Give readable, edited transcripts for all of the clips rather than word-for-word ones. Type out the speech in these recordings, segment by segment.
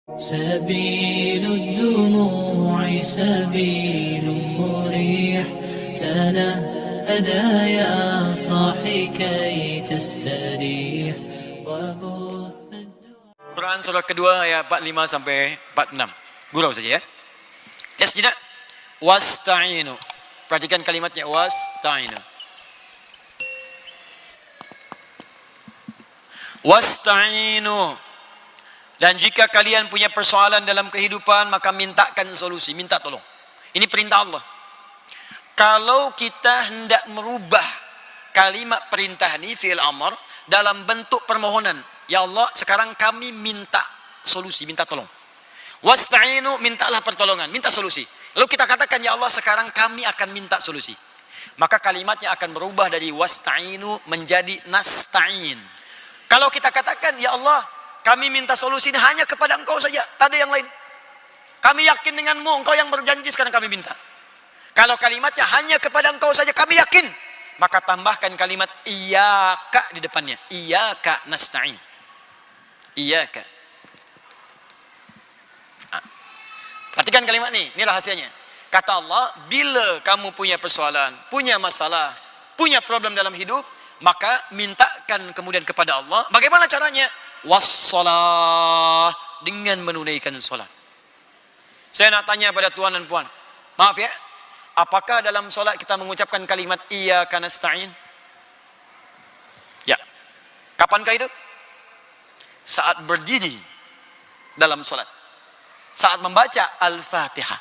سبيل الدموع سبيل مريح تنهدى يا صاحي كي تستريح وبث Quran surah kedua ayat 45 sampai 46. Gurau saja ya. Ya sejenak. Wasta'inu. Perhatikan kalimatnya wasta'inu. Wasta'inu. Dan jika kalian punya persoalan dalam kehidupan, maka mintakan solusi, minta tolong. Ini perintah Allah. Kalau kita hendak merubah kalimat perintah ini, fi'il amr, dalam bentuk permohonan. Ya Allah, sekarang kami minta solusi, minta tolong. Wasta'inu, mintalah pertolongan, minta solusi. Lalu kita katakan, ya Allah, sekarang kami akan minta solusi. Maka kalimatnya akan berubah dari wasta'inu menjadi nasta'in. Kalau kita katakan, ya Allah, kami minta solusi ini hanya kepada Engkau saja, tak ada yang lain. Kami yakin denganmu, Engkau yang berjanji, sekarang kami minta. Kalau kalimatnya hanya kepada Engkau saja, kami yakin, maka tambahkan kalimat iyyaka di depannya. Iyyaka nasta'in. Iyyaka. Perhatikan kalimat ini rahasianya. Kata Allah, bila kamu punya persoalan, punya masalah, punya problem dalam hidup, maka mintakan kemudian kepada Allah. Bagaimana caranya? Wassalah, dengan menunaikan solat. Saya nak tanya pada tuan dan puan, maaf ya, apakah dalam solat kita mengucapkan kalimat iyyaka nasta'in? Ya. Kapankah itu? Saat berdiri dalam solat, saat membaca Al-Fatihah,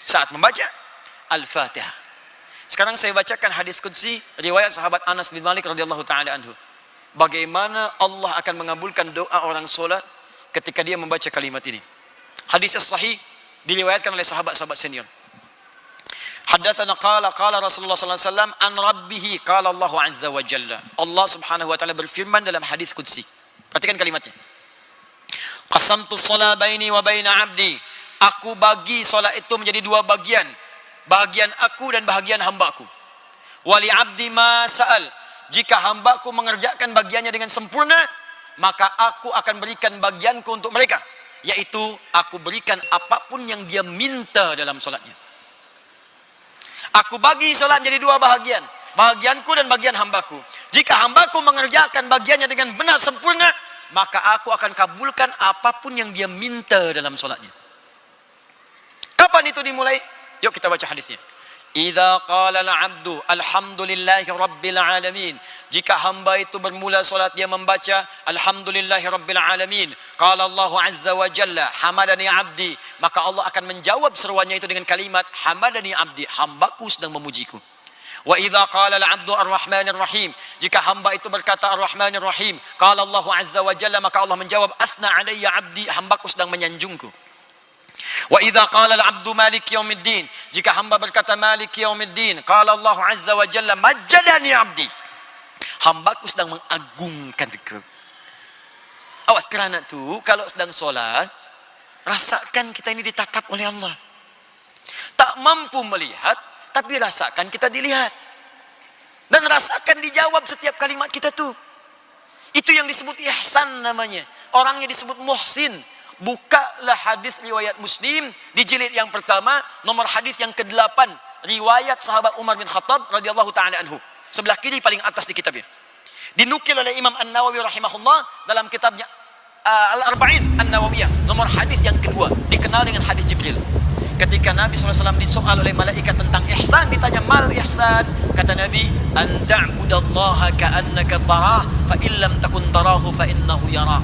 saat membaca Al-Fatihah. Sekarang saya bacakan hadis qudsi riwayat sahabat Anas bin Malik radhiyallahu taala anhu. Bagaimana Allah akan mengabulkan doa orang solat ketika dia membaca kalimat ini. Hadis sahih diriwayatkan oleh sahabat-sahabat senior. Haddatsana qala Rasulullah sallallahu alaihi wasallam an rabbih qala Allah azza wa jalla. Allah Subhanahu wa taala berfirman dalam hadis qudsi. Perhatikan kalimatnya. Qasamtu shalah baini wa baina 'abdi. Aku bagi solat itu menjadi dua bagian. Bahagian aku dan bahagian hamba-Ku. Wali 'abdi ma sa'al. Jika hamba-Ku mengerjakan bagiannya dengan sempurna, maka aku akan berikan bagianku untuk mereka. Yaitu, aku berikan apapun yang dia minta dalam solatnya. Aku bagi solat menjadi dua bahagian. Bahagianku dan bagian hamba-Ku. Jika hamba-Ku mengerjakan bagiannya dengan benar sempurna, maka aku akan kabulkan apapun yang dia minta dalam solatnya. Kapan itu dimulai? Yuk kita baca hadisnya. Idza qala al-'abdu alhamdulillahi rabbil alamin. Jika hamba itu bermula solat dia membaca alhamdulillahi rabbil alamin. Qala Allah azza wa jalla hamadani 'abdi, maka Allah akan menjawab seruannya itu dengan kalimat hamadani 'abdi, hambaku sedang memujiku. Wa idza qala al-'abdu ar-rahmanir rahim. Jika hamba itu berkata ar-rahmanir rahim, qala Allah azza wa jalla, maka Allah menjawab athna 'alayya 'abdi, hambaku sedang menyanjungku. Wa idza qala al-'abdu maliki yaumiddin. Jika hamba berkata maliki yaumiddin, qala Allah azza wa jalla majjadani 'abdi, hambaku sedang mengagungkanku. Awas, kerana tu kalau sedang solat, rasakan kita ini ditatap oleh Allah. Tak mampu melihat, tapi rasakan kita dilihat. Dan rasakan dijawab setiap kalimat kita tu. Itu yang disebut ihsan namanya. Orangnya disebut muhsin. Bukalah hadis riwayat Muslim di jilid yang pertama, nomor hadis yang ke-8, riwayat sahabat Umar bin Khattab radhiyallahu taala anhu. Sebelah kiri paling atas di kitabnya. Dinukil oleh Imam An-Nawawi rahimahullah dalam kitabnya Al-Arba'in An-Nawawiyah, nomor hadis yang kedua, dikenal dengan hadis Jibril. Ketika Nabi SAW disoal oleh malaikat tentang ihsan, ditanya mal ihsan, kata Nabi, an ta'budallaha ka'annaka tarah, fa illam takun tarahu fa innahu yarah.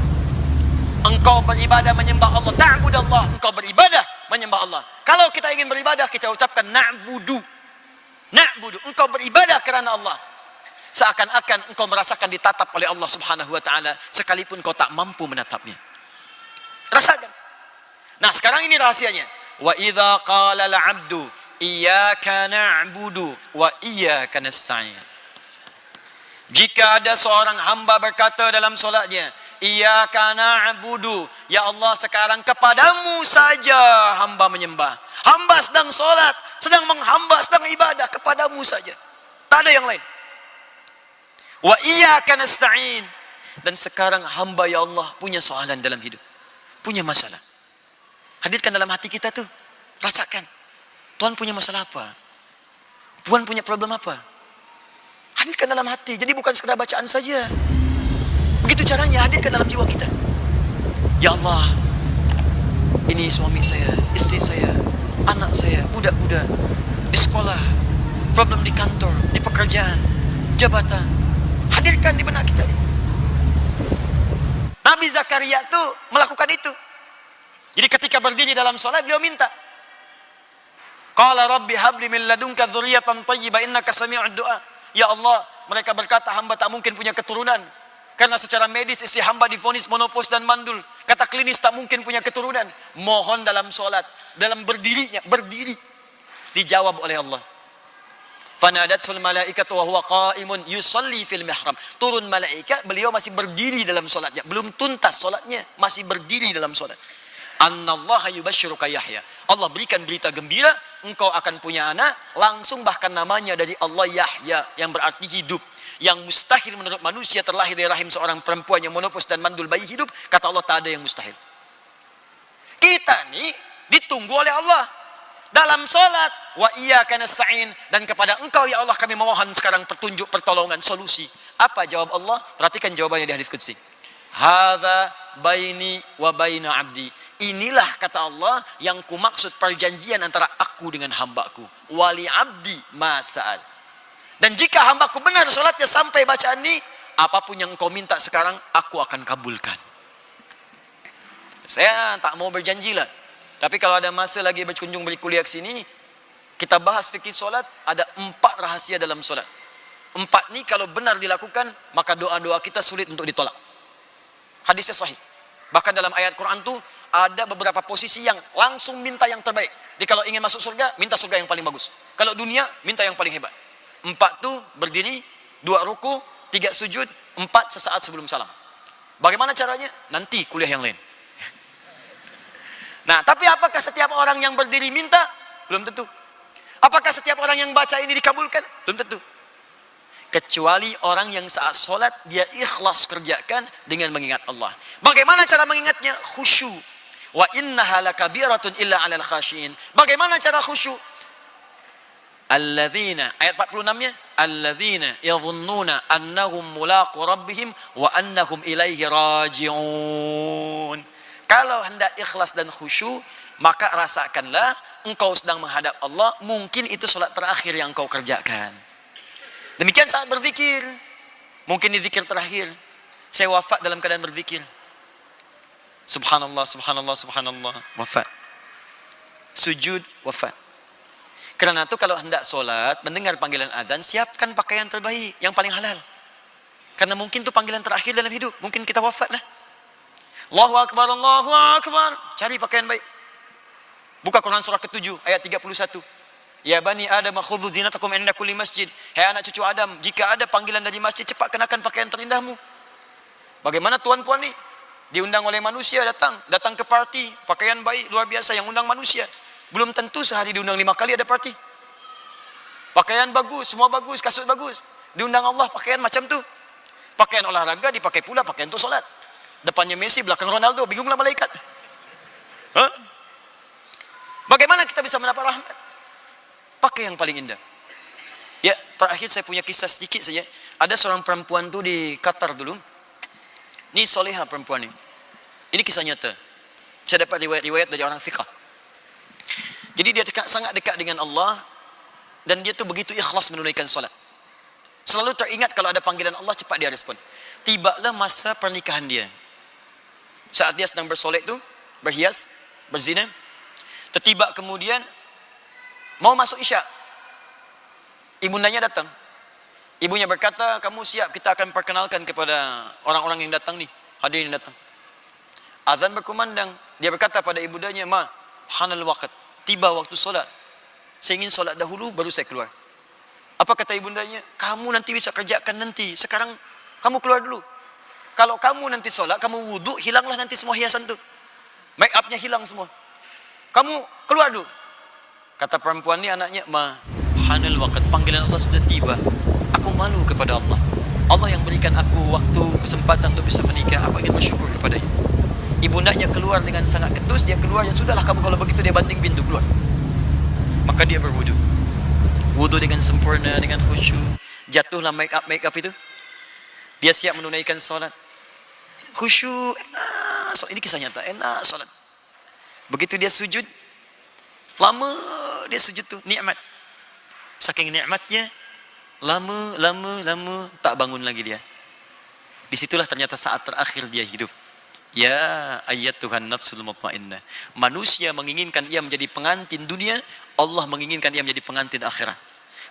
Engkau beribadah menyembah Allah, ta'budallah, engkau beribadah menyembah Allah. Kalau kita ingin beribadah, kita ucapkan na'budu. Na'budu, engkau beribadah kerana Allah. Seakan-akan engkau merasakan ditatap oleh Allah Subhanahu wa taala sekalipun kau tak mampu menatapnya. Rasakan. Nah, sekarang ini rahasianya. Wa idza qala al-'abdu iyyaka na'budu wa iyyaka nasta'in. Jika ada seorang hamba berkata dalam solatnya, iyyaka na'budu, ya Allah sekarang kepadamu saja hamba menyembah. Hamba sedang solat, sedang menghamba, sedang ibadah, kepadamu saja. Tak ada yang lain. Wa iyyaka nasta'in. Dan sekarang hamba ya Allah punya soalan dalam hidup, punya masalah. Hadirkan dalam hati kita tuh. Rasakan. Tuhan punya masalah apa? Tuhan punya problem apa? Hadirkan dalam hati. Jadi bukan sekedar bacaan saja. Begitu caranya, hadirkan dalam jiwa kita. Ya Allah, ini suami saya, istri saya, anak saya, budak-budak, di sekolah, problem di kantor, di pekerjaan, jabatan. Hadirkan di benak kita. Nabi Zakaria tuh melakukan itu. Jadi ketika berdiri dalam sholat, beliau minta. Qala rabbi habli min ladunka dzurriyyatan thayyibah innaka sami'ud du'a. Ya Allah, mereka berkata hamba tak mungkin punya keturunan. Karena secara medis istri hamba divonis monofos dan mandul. Kata klinis tak mungkin punya keturunan. Mohon dalam sholat, dalam berdirinya, berdiri. Dijawab oleh Allah. Fanadatul malaikatu wa huwa qa'imun yusalli fil mihrab. Turun malaikat, beliau masih berdiri dalam sholatnya. Belum tuntas sholatnya, masih berdiri dalam sholat. Annallaha yubashshiruka Yahya. Allah berikan berita gembira, engkau akan punya anak, langsung bahkan namanya dari Allah Yahya, yang berarti hidup. Yang mustahil menurut manusia terlahir dari rahim seorang perempuan yang monofos dan mandul bayi hidup, kata Allah tak ada yang mustahil. Kita nih ditunggu oleh Allah dalam sholat. Wa iyyaka nasta'in, dan kepada engkau ya Allah kami memohon sekarang petunjuk, pertolongan, solusi. Apa jawab Allah? Perhatikan jawabannya di hadis qudsi. Hadza baini wa baina abdi. Inilah kata Allah yang kumaksud perjanjian antara aku dengan hambaku. Wali abdi ma sa'al. Dan jika hambaku benar sholatnya sampai bacaan ini, apapun yang engkau minta sekarang, aku akan kabulkan. Saya tak mau berjanji lah. Tapi kalau ada masa lagi berkunjung beli kuliah ke sini, kita bahas fikih sholat, ada 4 rahasia dalam sholat. 4 ini kalau benar dilakukan, maka doa-doa kita sulit untuk ditolak. Hadisnya sahih. Bahkan dalam ayat Quran tuh, ada beberapa posisi yang langsung minta yang terbaik. Jadi kalau ingin masuk surga, minta surga yang paling bagus. Kalau dunia, minta yang paling hebat. 4 tuh berdiri, 2 ruku, 3 sujud, 4 sesaat sebelum salam. Bagaimana caranya? Nanti kuliah yang lain. Nah, tapi apakah setiap orang yang berdiri minta? Belum tentu. Apakah setiap orang yang baca ini dikabulkan? Belum tentu. Kecuali orang yang saat sholat dia ikhlas kerjakan dengan mengingat Allah. Bagaimana cara mengingatnya? Khusyuk. Wa innaha lakabiratun illa 'alal khashiin. Bagaimana cara khusyuk? Alladzina, ayat 46-nya, alladzina yadhunnuna annahum mulaqu rabbihim wa annahum ilaihi raji'un. Kalau hendak ikhlas dan khusyuk, maka rasakanlah engkau sedang menghadap Allah, mungkin itu solat terakhir yang engkau kerjakan. Demikian saat berzikir, mungkin di zikir terakhir, saya wafat dalam keadaan berzikir. Subhanallah, subhanallah, subhanallah, wafat. Sujud, wafat. Karena itu kalau hendak sholat, mendengar panggilan azan, siapkan pakaian terbaik, yang paling halal. Karena mungkin itu panggilan terakhir dalam hidup. Mungkin kita wafat lah. Allahu Akbar, Allahu Akbar. Cari pakaian baik. Buka Quran surah ke-7, ayat 31. Ya bani Adam, khudhu zinatakum inda kulli masjid. Hai anak cucu Adam, jika ada panggilan dari masjid, cepat kenakan pakaian terindahmu. Bagaimana tuan-puan nih? Diundang oleh manusia, datang ke party, pakaian baik, luar biasa, yang undang manusia. Belum tentu sehari diundang 5 kali ada party. Pakaian bagus, semua bagus, kasut bagus. Diundang Allah pakaian macam tu. Pakaian olahraga dipakai pula, pakaian untuk solat. Depannya Messi, belakang Ronaldo, bingunglah malaikat. Hah? Bagaimana kita bisa mendapat rahmat? Pakai yang paling indah. Ya, terakhir saya punya kisah sedikit saja. Ada seorang perempuan tu di Qatar dulu. Ini soleha perempuan ini. Ini kisah nyata. Saya dapat riwayat dari orang fiqh. Jadi dia sangat dekat dengan Allah, dan dia tuh begitu ikhlas menunaikan solat. Selalu teringat kalau ada panggilan Allah, cepat dia respon. Tibalah masa pernikahan dia. Saat dia sedang bersolek tu, berhias, berzina. Tertiba kemudian mau masuk isyak. Ibundanya datang. Ibunya berkata, kamu siap, kita akan perkenalkan kepada orang-orang yang datang nih, hadirin yang datang. Azan berkumandang. Dia berkata pada ibundanya, ma, hanal waqt. Tiba waktu solat. Saya ingin solat dahulu, baru saya keluar. Apa kata ibundanya? Kamu nanti bisa kerjakan nanti. Sekarang kamu keluar dulu. Kalau kamu nanti solat, kamu wudhu, hilanglah nanti semua hiasan tu. Make upnya hilang semua. Kamu keluar dulu. Kata perempuan ni anaknya, ma, hanal waqt. Panggilan Allah sudah tiba. Aku malu kepada Allah. Allah yang berikan aku waktu, kesempatan untuk bisa menikah. Aku ingin bersyukur kepadanya. Ibundanya keluar dengan sangat ketus, dia keluar, ya sudahlah kamu kalau begitu, dia banting pintu keluar. Maka dia berwudu. Wudu dengan sempurna, dengan khusyuk. Jatuhlah make up itu. Dia siap menunaikan solat. Khusyuk, enak. Ini kisah nyata, enak solat. Begitu dia sujud, lama dia sujud tuh, nikmat. Saking nikmatnya, lama tak bangun lagi dia. Disitulah ternyata saat terakhir dia hidup. Ya ayyatuhan nafsul mutmainnah. Manusia menginginkan ia menjadi pengantin dunia, Allah menginginkan ia menjadi pengantin akhirat.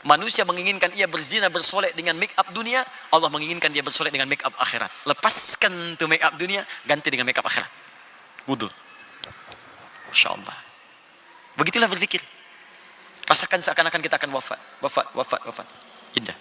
Manusia menginginkan ia berzina bersolek dengan make up dunia, Allah menginginkan dia bersolek dengan make up akhirat. Lepaskan tuh make up dunia, ganti dengan make up akhirat. Wudu. Masya Allah. Begitulah berzikir. Rasakan seakan-akan kita akan wafat. Indah.